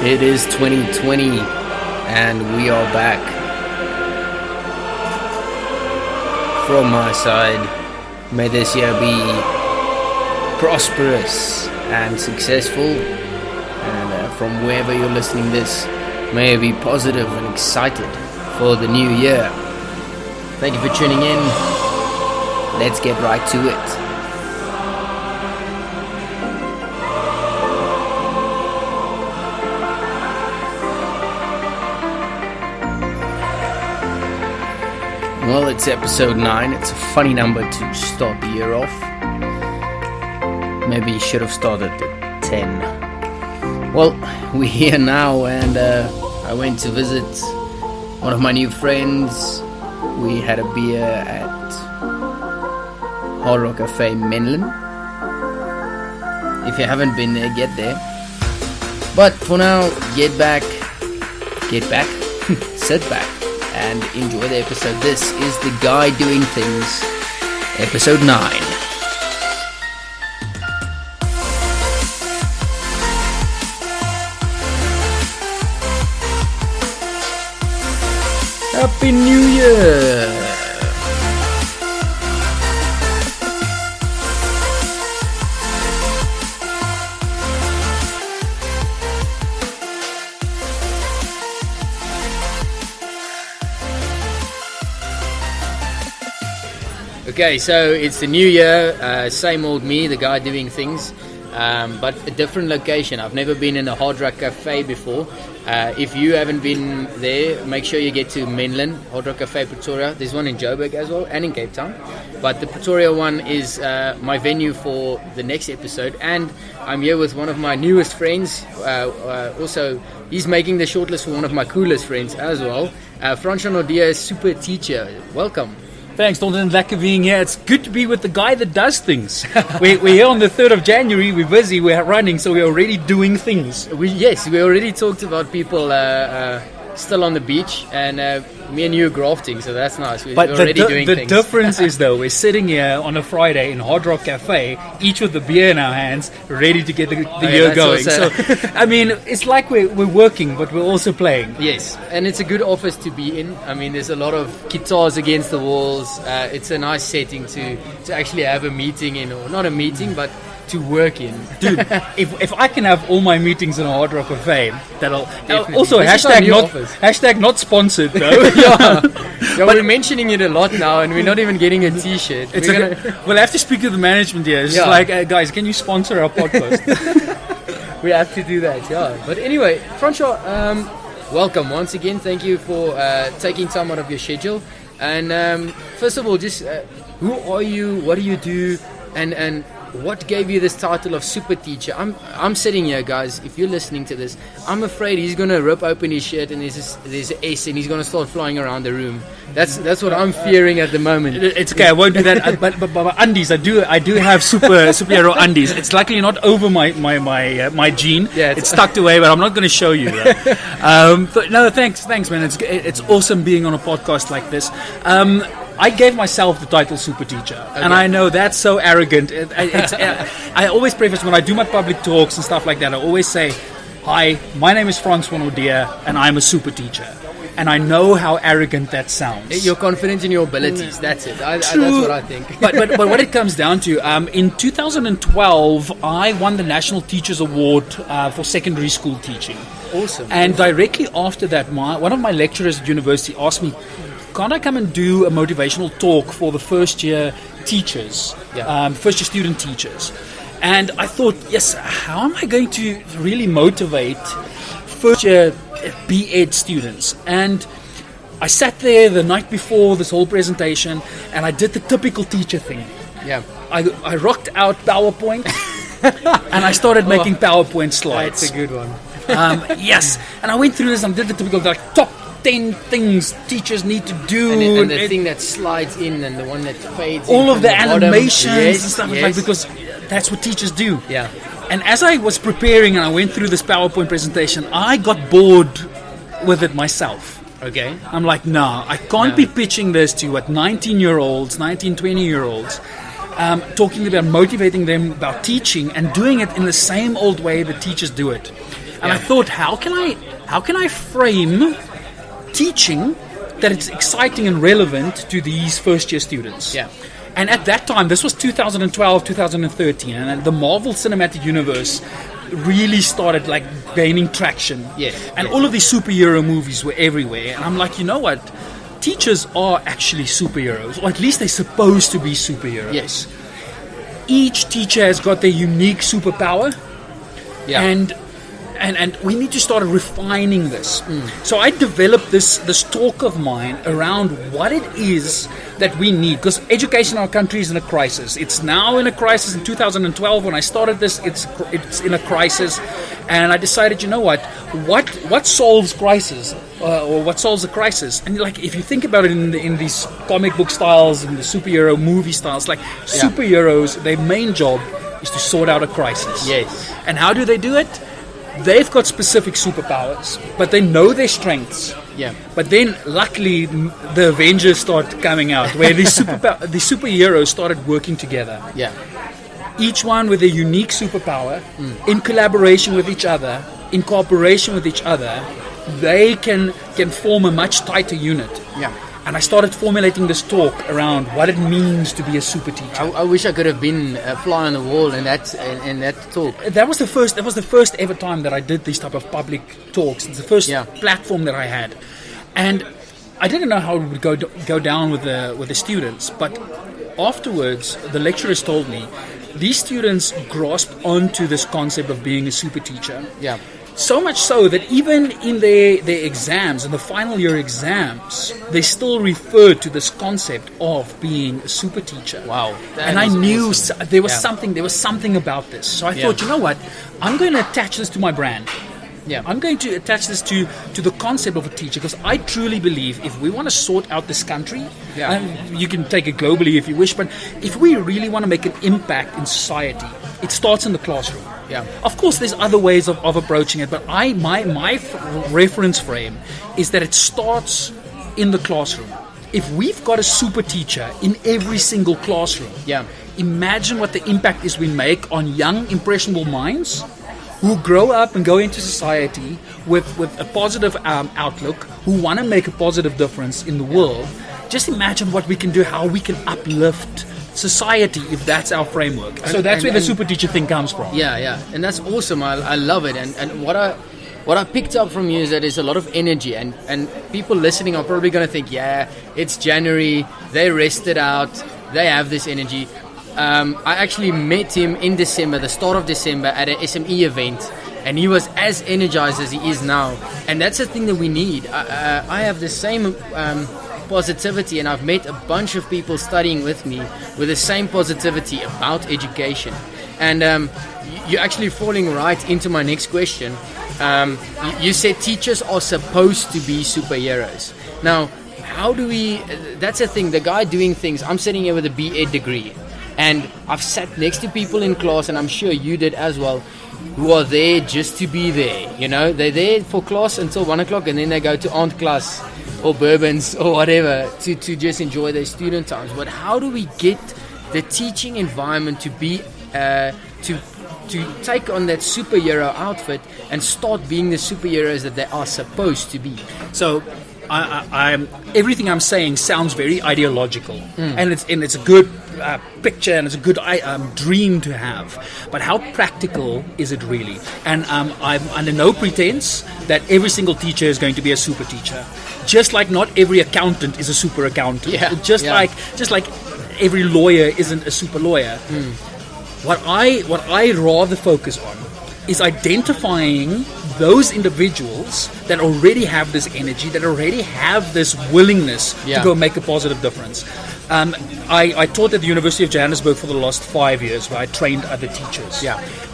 It is 2020 and we are back. From my side, may this year be prosperous and successful, and from wherever you're listening this, may it be positive and excited for the new year. Thank you for tuning in. Let's get right to it. Well, it's episode 9. It's a funny number to start the year off. Maybe you should have started at 10. Well, we're here now, and I went to visit one of my new friends. We had a beer at Hard Rock Cafe Menlyn. If you haven't been there, get there. But for now, get back, sit back, and enjoy the episode. This is The Guy Doing Things, episode 9. Happy New Year! Okay, so it's the new year, same old me, the guy doing things, but a different location. I've never been in a Hard Rock Cafe before. If you haven't been there, make sure you get to Menlyn, Hard Rock Cafe Pretoria. There's one in Joburg as well, and in Cape Town. But the Pretoria one is my venue for the next episode, and I'm here with one of my newest friends. Also, he's making the shortlist for one of my coolest friends as well. Francois Nordia, super teacher. Welcome. Thanks, Dalton. Lekker being here. It's good to be with the guy that does things. We're here on the 3rd of January. We're busy. We're running, so we're already doing things. We already talked about people still on the beach, and me and you are grafting, so that's nice. We're already doing things. The difference is, though, we're sitting here on a Friday in Hard Rock Cafe, each with the beer in our hands, ready to get the year going. So, I mean, it's like we're working, but we're also playing. Yes, and it's a good office to be in. I mean, there's a lot of guitars against the walls. It's a nice setting to actually have a meeting in, or not a meeting, but to work in. Dude, if I can have all my meetings in a Hard Rock Cafe, that'll definitely. Also hashtag not sponsored though. Yeah, but we're mentioning it a lot now, and we're not even getting a t-shirt. We'll have to speak to the management here. It's like, guys, can you sponsor our podcast? We have to do that, yeah. But anyway, Francois, welcome once again. Thank you for taking time out of your schedule. And first of all, just who are you? What do you do? And what gave you this title of super teacher? I'm sitting here, guys. If you're listening to this, I'm afraid he's gonna rip open his shirt and there's an S, and he's gonna start flying around the room. That's what I'm fearing at the moment. It's okay. I won't do that. But my undies, I do have superhero undies. It's luckily not over my jean. Yeah, it's tucked away, but I'm not going to show you that. But no, thanks, man. It's awesome being on a podcast like this. I gave myself the title super teacher, and I know that's so arrogant. I always preface when I do my public talks and stuff like that. I always say, "Hi, my name is Francois Nordia, and I'm a super teacher." And I know how arrogant that sounds. You're confident in your abilities. That's it. That's what I think. But what it comes down to, in 2012, I won the National Teachers Award for secondary school teaching. Awesome. And directly after that, one of my lecturers at university asked me, can't I come and do a motivational talk for the first year teachers, first year student teachers? And I thought, yes, how am I going to really motivate first year B.Ed students? And I sat there the night before this whole presentation, and I did the typical teacher thing. Yeah. I rocked out PowerPoint, and I started making PowerPoint slides. That's a good one. Yes. And I went through this and did the typical top 10 things teachers need to do, and the thing that slides in and the one that fades all in of the animations and stuff yes. like, because that's what teachers do. Yeah. And as I was preparing and I went through this PowerPoint presentation, I got bored with it myself. Okay. I'm like, nah, I can't be pitching this to 19-year-olds, 20-year-olds, talking about motivating them about teaching and doing it in the same old way that teachers do it. And I thought, how can I frame teaching that it's exciting and relevant to these first-year students? Yeah. And at that time, this was 2012, 2013, and the Marvel Cinematic Universe really started like gaining traction. Yes. And all of these superhero movies were everywhere. And I'm like, you know what? Teachers are actually superheroes, or at least they're supposed to be superheroes. Yes. Each teacher has got their unique superpower. Yeah. And we need to start refining this. So I developed this talk of mine around what it is that we need, because education in our country is in a crisis. It's now in a crisis. In 2012, when I started this, it's in a crisis, and I decided, you know what solves crisis, or what solves a crisis? And like, if you think about it in these comic book styles and the superhero movie styles, like superheroes, their main job is to sort out a crisis. Yes. And how do they do it? They've got specific superpowers, but they know their strengths. Yeah. But then, luckily, the Avengers start coming out, where the superheroes started working together. Yeah. Each one with a unique superpower, in collaboration with each other, in cooperation with each other, they can form a much tighter unit. Yeah. And I started formulating this talk around what it means to be a super teacher. I wish I could have been a fly on the wall in that talk. That was the first ever time that I did these type of public talks. It's the first platform that I had, and I didn't know how it would go down with the students. But afterwards, the lecturers told me these students grasped onto this concept of being a super teacher. Yeah. So much so that even in their exams, in the final year exams, they still referred to this concept of being a super teacher. Wow. And I knew there was something about this. So I thought, you know what? I'm going to attach this to my brand. Yeah. I'm going to attach this to the concept of a teacher, because I truly believe if we want to sort out this country, you can take it globally if you wish, but if we really want to make an impact in society, it starts in the classroom. Yeah. Of course, there's other ways of approaching it, but my reference frame is that it starts in the classroom. If we've got a super teacher in every single classroom, imagine what the impact is we make on young, impressionable minds who grow up and go into society with a positive outlook, who want to make a positive difference in the world. Just imagine what we can do, how we can uplift society if that's our framework. So that's where the super teacher thing comes from. Yeah, and that's awesome. I love it. And what I picked up from you is that there's a lot of energy, and people listening are probably going to think, it's January, they rested out, they have this energy. I actually met him in December, the start of December, at an SME event, and he was as energized as he is now. And that's the thing that we need. I have the same positivity, and I've met a bunch of people studying with me with the same positivity about education. And you're actually falling right into my next question. You said teachers are supposed to be superheroes. Now, how do we... That's the thing, the guy doing things... I'm sitting here with a B.Ed degree, and I've sat next to people in class, and I'm sure you did as well, who are there just to be there. You know, they're there for class until 1 o'clock, and then they go to aunt class or bourbons or whatever to just enjoy their student times. But how do we get the teaching environment to be to take on that superhero outfit and start being the superheroes that they are supposed to be? So I'm everything I'm saying sounds very ideological, and it's a good picture, and it's a good dream to have. But how practical is it really? And I'm under no pretense that every single teacher is going to be a super teacher. Just like not every accountant is a super accountant. Just like every lawyer isn't a super lawyer. What I rather focus on is identifying those individuals that already have this energy, that already have this willingness to go make a positive difference. I taught at the University of Johannesburg for the last 5 years, where I trained other teachers.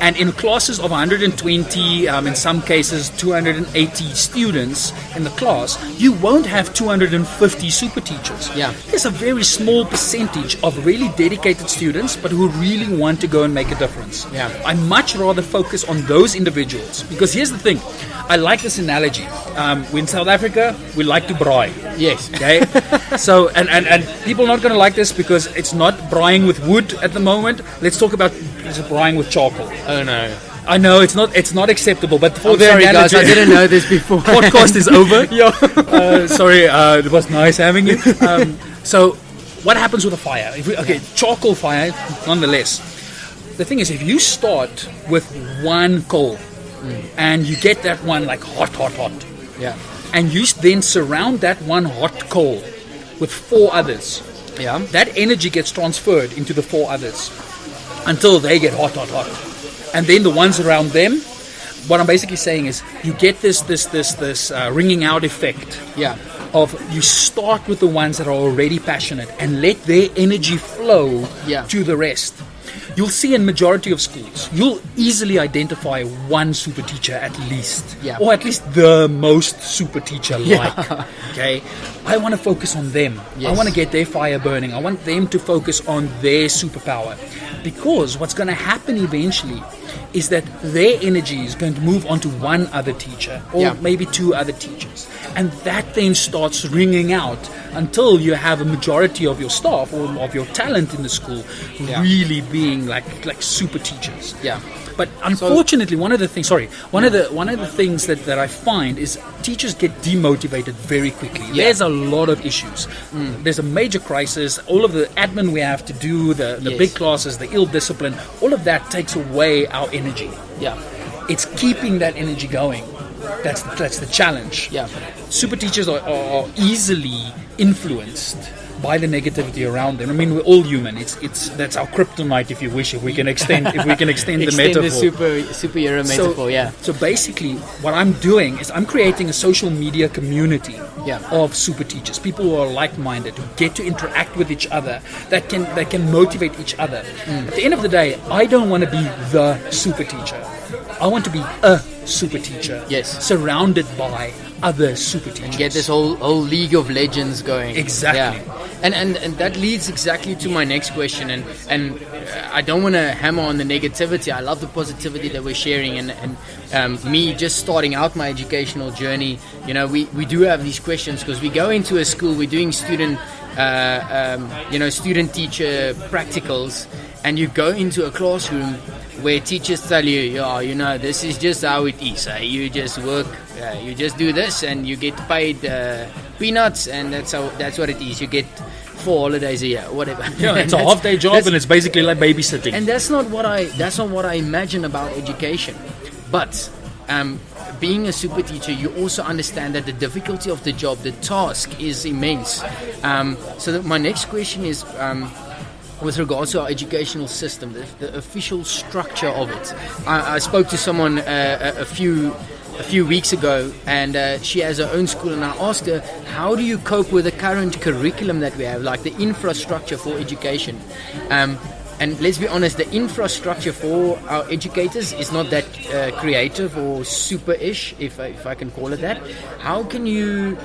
And in classes of 120, in some cases 280 students in the class, you won't have 250 super teachers. There's a very small percentage of really dedicated students, but who really want to go and make a difference. I much rather focus on those individuals, because here's the thing. I like this analogy. We're in South Africa, we like to braai. Yes. Okay. So and people are not going to like this because it's not braaiing with wood at the moment. Let's talk about braaiing with charcoal. Oh no. I know it's not acceptable, but for I'm the sorry, analogy, guys, I didn't know this before. podcast is over. Sorry, it was nice having you. So, what happens with a fire? Charcoal fire, nonetheless. The thing is, if you start with one coal and you get that one like hot, Yeah. and you then surround that one hot coal with 4 others, Yeah. that energy gets transferred into the 4 others until they get hot. And then the ones around them, what I'm basically saying is you get this ringing out effect. Yeah. Of you start with the ones that are already passionate and let their energy flow to the rest. You'll see in majority of schools, you'll easily identify one super teacher at least, or at least the most super teacher like. Okay, I want to focus on them. Yes. I want to get their fire burning. I want them to focus on their superpower, because what's going to happen eventually is that their energy is going to move on to one other teacher or maybe 2 other teachers, and that then starts ringing out until you have a majority of your staff or of your talent in the school really being like super teachers. Yeah. But unfortunately, one of the things that I find is teachers get demotivated very quickly. Yeah. There's a lot of issues. There's a major crisis. All of the admin we have to do, the big classes, the ill discipline, all of that takes away our energy. Yeah. It's keeping that energy going. That's the challenge. Yeah. Super teachers are easily influenced by the negativity around them. I mean, we're all human. That's our kryptonite, if you wish. If we can extend the metaphor. The superhero metaphor. So basically, what I'm doing is I'm creating a social media community of super teachers, people who are like-minded, who get to interact with each other, that can motivate each other. At the end of the day, I don't want to be the super teacher. I want to be a super teacher. Yes. Surrounded by other super teachers. And get this whole League of Legends going. Exactly. Yeah. And that leads exactly to my next question. And I don't want to hammer on the negativity. I love the positivity that we're sharing. And me just starting out my educational journey, we do have these questions because we go into a school, we're doing student teacher practicals, and you go into a classroom where teachers tell you, this is just how it is. You just work, you just do this, and you get paid peanuts, and that's what it is. You get 4 holidays a year, whatever. Yeah, it's a half-day job, and it's basically like babysitting. And that's not what I imagine about education. But being a super teacher, you also understand that the difficulty of the job, the task, is immense. So my next question is, with regards to our educational system, the official structure of it. I spoke to someone a few weeks ago, and she has her own school, and I asked her, how do you cope with the current curriculum that we have, like the infrastructure for education? And let's be honest, the infrastructure for our educators is not that creative or super-ish, if I can call it that. How can you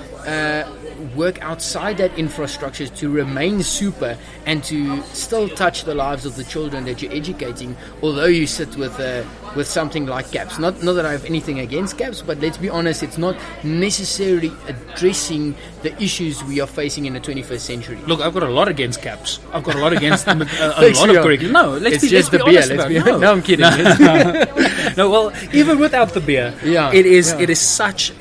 work outside that infrastructure to remain super and to still touch the lives of the children that you're educating, although you sit with something like CAPS? Not that I have anything against CAPS, but let's be honest, it's not necessarily addressing the issues we are facing in the 21st century. Look, I've got a lot against CAPS. I've got a lot against a lot of curriculum. No, let's be honest about it. No, I'm kidding. No, well, even without the beer, it is such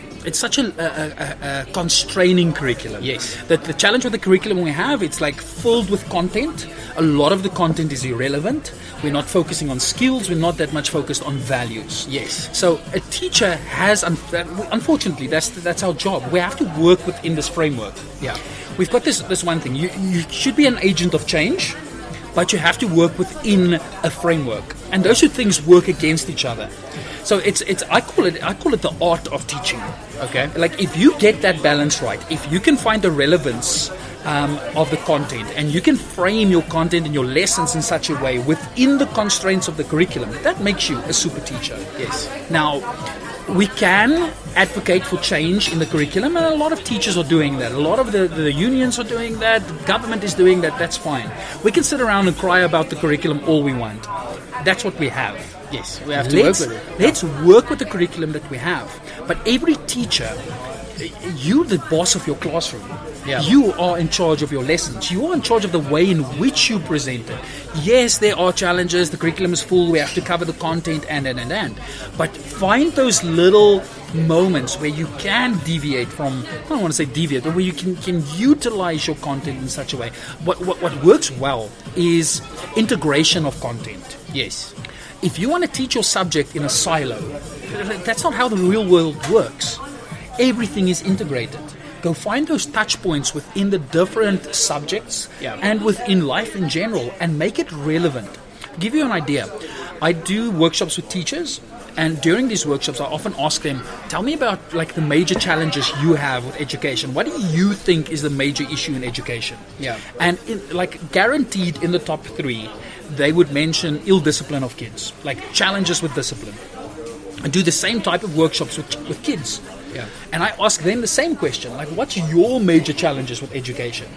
a constraining curriculum. Yes. The challenge with the curriculum we have, it's like filled with content. A lot of the content is irrelevant. We're not focusing on skills. We're not that much focused on values. Yes. So a teacher has, unfortunately, that's our job. We have to work within this framework. Yeah. We've got this one thing. You should be an agent of change, but you have to work within a framework, and those two things work against each other. So I call it the art of teaching. Okay. Like, if you get that balance right, if you can find the relevance of the content, and you can frame your content and your lessons in such a way within the constraints of the curriculum, that makes you a super teacher. Yes. Now, we can advocate for change in the curriculum, and a lot of teachers are doing that. A lot of the unions are doing that. The government is doing that. That's fine. We can sit around and cry about the curriculum all we want. That's what we have. Yes, we have to work with it. Let's work with the curriculum that we have. But every teacher, you're the boss of your classroom. Yeah. You are in charge of your lessons. You are in charge of the way in which you present it. Yes, there are challenges. The curriculum is full. We have to cover the content and. But find those little moments where you can deviate from, I don't want to say deviate, but where you can utilize your content in such a way. What works well is integration of content. Yes. If you want to teach your subject in a silo, that's not how the real world works. Everything is integrated. Go find those touch points within the different subjects and within life in general and make it relevant. To give you an idea, I do workshops with teachers, and during these workshops I often ask them, tell me about like the major challenges you have with education. What do you think is the major issue in education? Yeah. And guaranteed in the top 3, they would mention ill discipline of kids, like challenges with discipline. I do the same type of workshops with kids. Yeah. And I ask them the same question, like, what's your major challenges with education?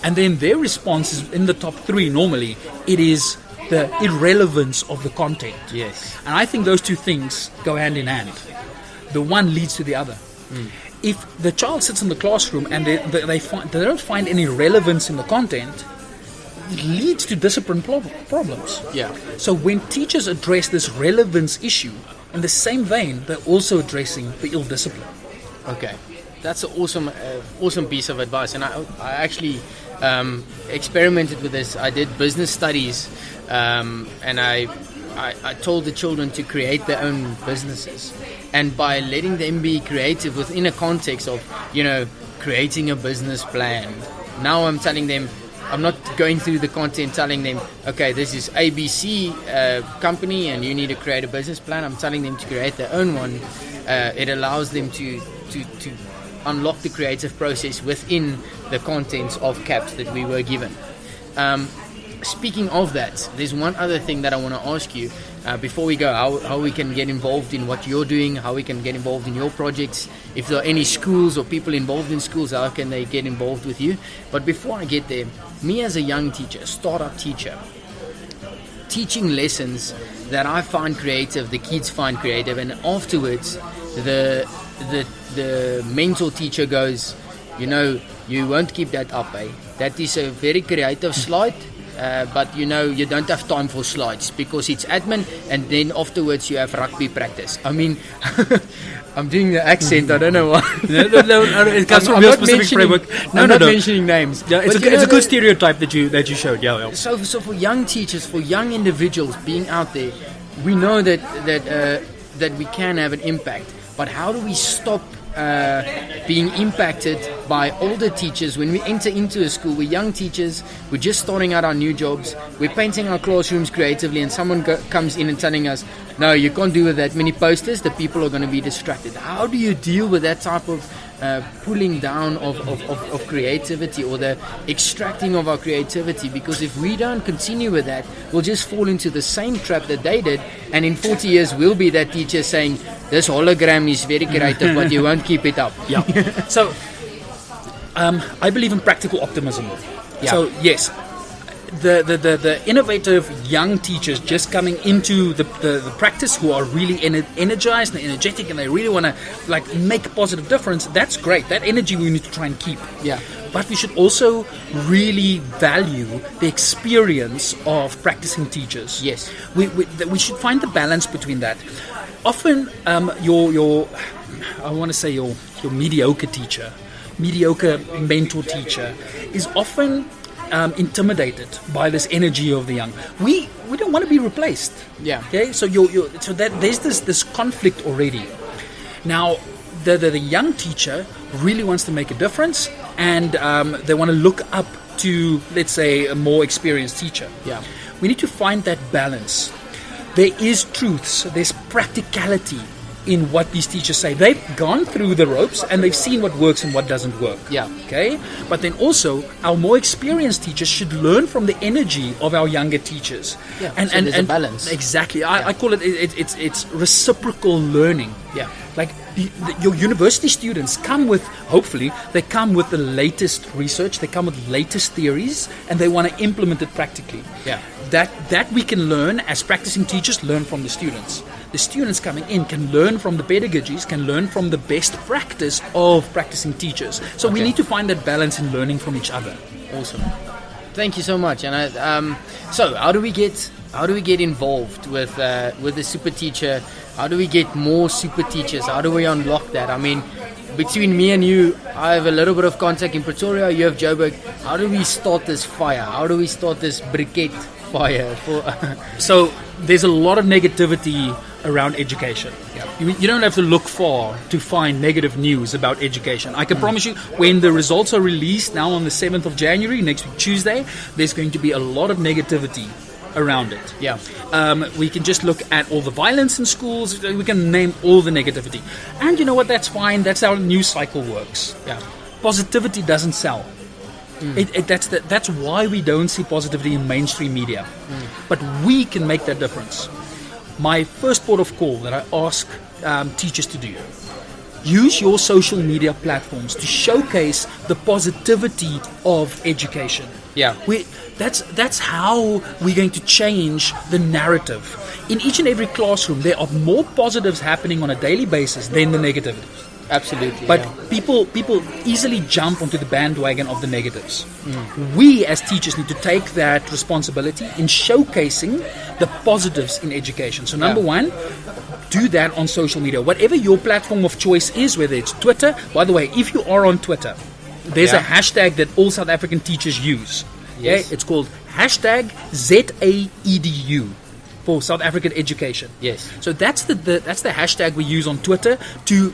And then their response is in the top 3 normally, it is the irrelevance of the content. Yes. And I think those two things go hand in hand. The one leads to the other. If the child sits in the classroom and they don't find any relevance in the content, it leads to discipline problems. Yeah. So when teachers address this relevance issue, in the same vein, they're also addressing the ill discipline. Okay, that's an awesome piece of advice, and I actually experimented with this. I did business studies, and I told the children to create their own businesses, and by letting them be creative within a context of creating a business plan. Now I'm telling them, I'm not going through the content telling them, okay, this is ABC company and you need to create a business plan. I'm telling them to create their own one. It allows them to unlock the creative process within the contents of CAPS that we were given. Speaking of that, there's one other thing that I want to ask you before we go, how we can get involved in what you're doing, how we can get involved in your projects. If there are any schools or people involved in schools, how can they get involved with you? But before I get there, me as a young teacher, startup teacher, teaching lessons that I find creative, the kids find creative, and afterwards the mentor teacher goes, you won't keep that up, eh? That is a very creative slide. But you don't have time for slides because it's admin, and then afterwards you have rugby practice. I mean, I'm doing the accent. I don't know why. No, it comes from your specific framework. I'm not mentioning names. Yeah, it's a good stereotype that you showed. Yeah. So for young teachers, for young individuals being out there, we know that we can have an impact. But how do we stop being impacted by older teachers when we enter into a school? We're young teachers, we're just starting out our new jobs, we're painting our classrooms creatively, and someone comes in and telling us, no, you can't do with that many posters, the people are going to be distracted. How do you deal with that type of pulling down of creativity, or the extracting of our creativity? Because if we don't continue with that, we'll just fall into the same trap that they did, and in 40 years we'll be that teacher saying, this hologram is very creative, but you won't keep it up. Yeah. So I believe in practical optimism. Yeah. So yes, the innovative young teachers just coming into the practice, who are really energized and energetic, and they really want to make a positive difference, that's great. That energy we need to try and keep. Yeah. But we should also really value the experience of practicing teachers. Yes. We should find the balance between that. Often your I want to say your mediocre teacher, mediocre mentor teacher is often intimidated by this energy of the young. We don't want to be replaced. Yeah. Okay. So so that there's this conflict already. Now the young teacher really wants to make a difference, and they want to look up to, let's say, a more experienced teacher. Yeah. We need to find that balance. There is truths. There's practicality in what these teachers say. They've gone through the ropes and they've seen what works and what doesn't work. Yeah. Okay. But then also our more experienced teachers should learn from the energy of our younger teachers. Yeah. And there's a balance. Exactly. I call it's reciprocal learning. Yeah, like your university students come with, hopefully, they come with the latest research, they come with latest theories, and they want to implement it practically. Yeah. That we can learn as practicing teachers, learn from the students. The students coming in can learn from the pedagogies, can learn from the best practice of practicing teachers. So we need to find that balance in learning from each other. Awesome. Thank you so much. And so how do we get involved with the super teacher? How do we get more super teachers? How do we unlock that? I mean, between me and you, I have a little bit of contact in Pretoria. You have Joburg. How do we start this fire? How do we start this briquette fire? So there's a lot of negativity around education. Yeah. You don't have to look far to find negative news about education. I can promise you, when the results are released now on the 7th of January, next week Tuesday, there's going to be a lot of negativity around it. Yeah. We can just look at all the violence in schools. We can name all the negativity. And you know what? That's fine. That's how the news cycle works. Yeah. Positivity doesn't sell. That's why we don't see positivity in mainstream media. But we can make that difference. My first port of call that I ask teachers to do: use your social media platforms to showcase the positivity of education. Yeah. That's how we're going to change the narrative. In each and every classroom, there are more positives happening on a daily basis than the negatives. Absolutely. But people easily jump onto the bandwagon of the negatives. We as teachers need to take that responsibility in showcasing the positives in education. So number one, do that on social media. Whatever your platform of choice is, whether it's Twitter. By the way, if you are on Twitter, there's a hashtag that all South African teachers use. Yes. Okay? It's called hashtag ZAEDU. For South African education. Yes. So that's the hashtag we use on Twitter to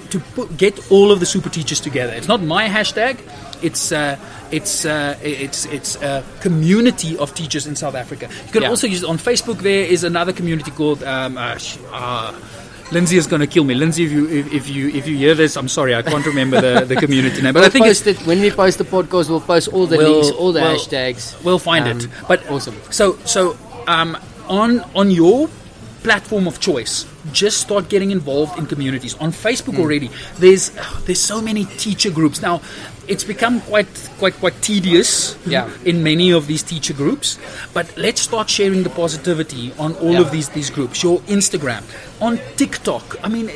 get all of the super teachers together. It's not my hashtag. It's a community of teachers in South Africa. You can also use it on Facebook. There is another community called Lindsay is going to kill me. Lindsay, if you hear this, I'm sorry, I can't remember the community name. But I think when we post the podcast, we'll post all the links, all the hashtags. We'll find it. But awesome. So on your platform of choice, just start getting involved in communities. On Facebook already, there's so many teacher groups now. It's become quite tedious in many of these teacher groups. But let's start sharing the positivity on all of these groups. Your Instagram, on TikTok. I mean,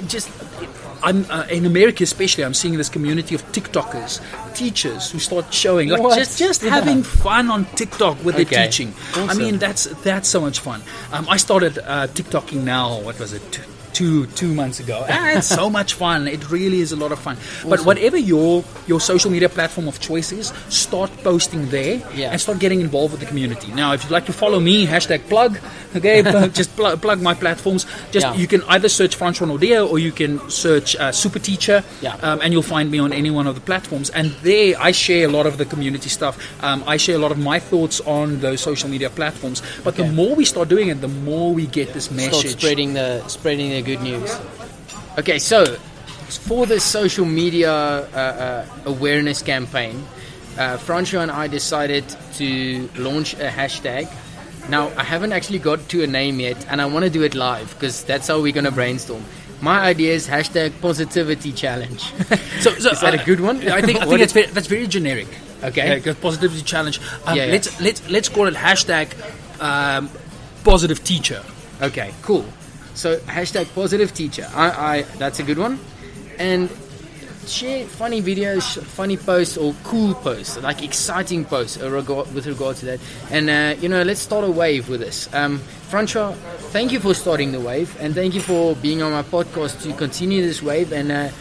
I'm in America especially. I'm seeing this community of TikTokers, teachers who start showing, like just having fun on TikTok with the teaching. Awesome. I mean, that's so much fun. I started TikToking now. What was it? Two months ago. It's so much fun. It really is a lot of fun. Awesome. But whatever your social media platform of choice is, start posting there and start getting involved with the community. Now, if you'd like to follow me, #plug, okay, just plug my platforms. You can either search Francois Nordea or you can search Super Teacher, and you'll find me on any one of the platforms. And there, I share a lot of the community stuff. I share a lot of my thoughts on those social media platforms. But the more we start doing it, the more we get this message. Start spreading the good news. Okay, so for the social media awareness campaign, Francois and I decided to launch a hashtag. Now, I haven't actually got to a name yet, and I want to do it live because that's how we're going to brainstorm. My idea is #positivity challenge. So is that a good one? I think that's very generic. Okay, positivity challenge. Let's call it #positive teacher. Okay, cool. So #positive teacher. I that's a good one. And share funny videos, funny posts, or cool posts, like exciting posts with regard to that. And let's start a wave with this. Francois, thank you for starting the wave, and thank you for being on my podcast to continue this wave. And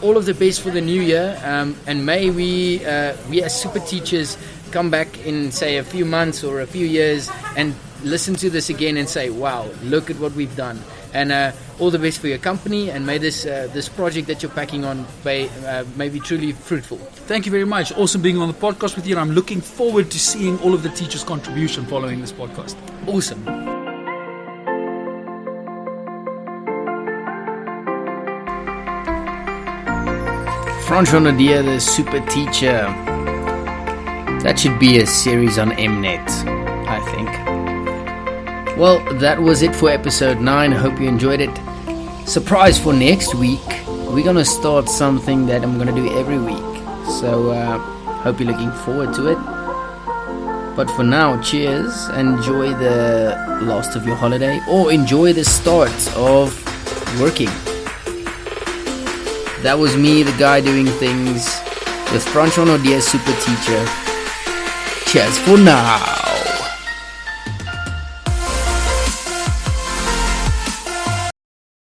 all of the best for the new year. And may we as super teachers come back in, say, a few months or a few years and listen to this again and say, wow, look at what we've done. And all the best for your company, and may this project that you're packing on may be truly fruitful. Thank you very much. Awesome being on the podcast with you, and I'm looking forward to seeing all of the teachers' contribution following this podcast. Awesome. Francois Nordea, the super teacher. That should be a series on Mnet, I think. Well, that was it for episode 9. Hope you enjoyed it. surprise for next week. We're gonna start something that I'm gonna do every week. So hope you're looking forward to it. But for now, cheers. Enjoy the last of your holiday, or enjoy the start of working. That was me, the guy doing things, with Francois Naudier, super teacher. Cheers for now.